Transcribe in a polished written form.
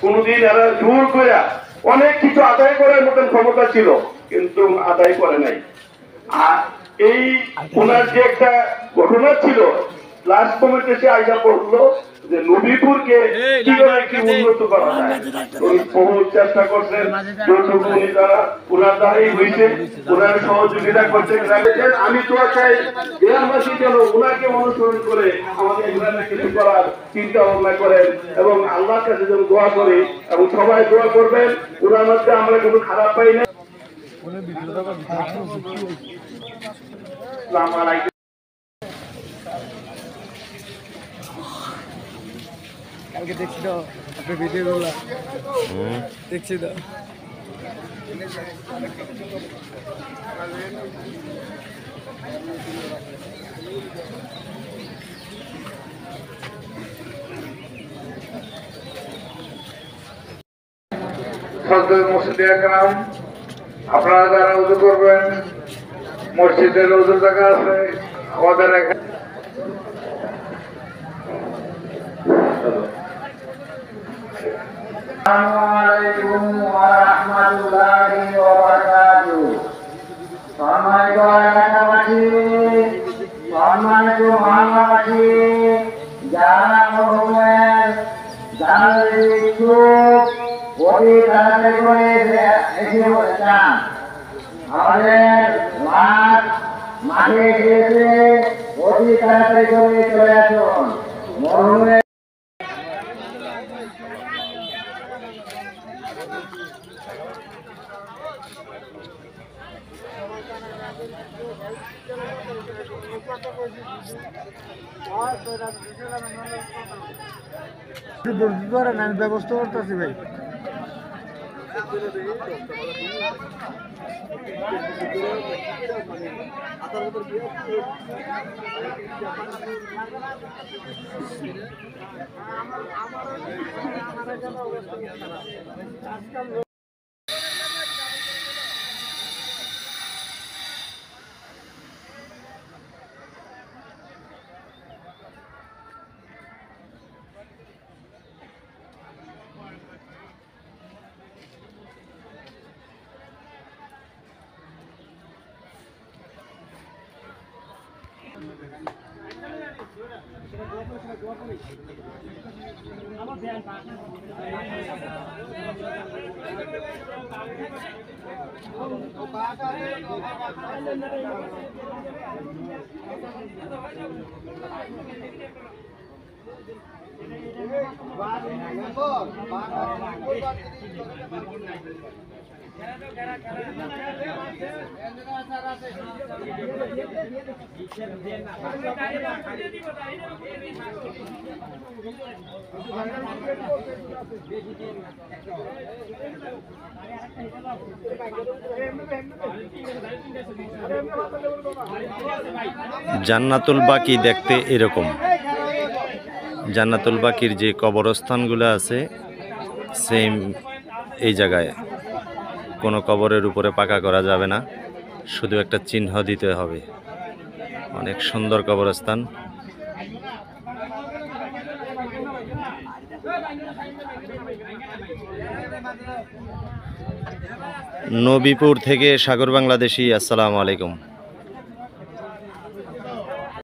কোনদিন এরা জোর করে অনেক কিছু আদায় করার মতন ক্ষমতা ছিল, কিন্তু আদায় করে নাই। আর এই ওনার যে একটা ঘটনা ছিল, লাস্ট মোমেন্টে সে আইসা পড়লো যে নবীপুরকে কিভাবে কি উন্নত করা যায়। বহু চেষ্টা করছেন, উনি তারা ওনার দ্বারাই হয়েছে, ওনার সহযোগিতা করছেন। আমি তো চাই গ্রামবাসী যেন ওনাকে অনুসরণ করে আমাদের গ্রামে কিছু করার চিন্তা ভাবনা করেন এবং আল্লাহর কাছে যেন দোয়া করি এবং সবাই দোয়া করবেন। ওনার মধ্যে আমরা কোনো খারাপ পাই না। কালকে দেখছি তো আপনার ভিডিওগুলো দেখছি তো। আপনারা যারা উজু করবেন, মসজিদের উজুর জায়গা আছে আমাদের এখানে। আসসালামু আলাইকুম ওয়া রাহমাতুল্লাহি ওয়া বারাকাতুহু। সম্মানিত এলাকাবাসী, সম্মানিত মহল্লাবাসী, যারা মরহুমের জানাজার ইচ্ছুক অতি তাড়াতাড়ি করে এসে যান। আমাদের মাঠে এসে অতি তাড়াতাড়ি করে চলে আসুন। মরহুমের আমি ব্যবস্থা করতেছি ভাই। জান্নাতুল বাকি দেখতে এরকম। জান্নাতুল বাকির যে কবরস্থানগুলো আছে সেম এই জায়গায় কোনো কবরের উপরে পাকা করা যাবে না, শুধু একটা চিহ্ন দিতে হবে। অনেক সুন্দর কবরস্থান। নবীপুর থেকে সাগর বাংলাদেশী, আসসালামু আলাইকুম।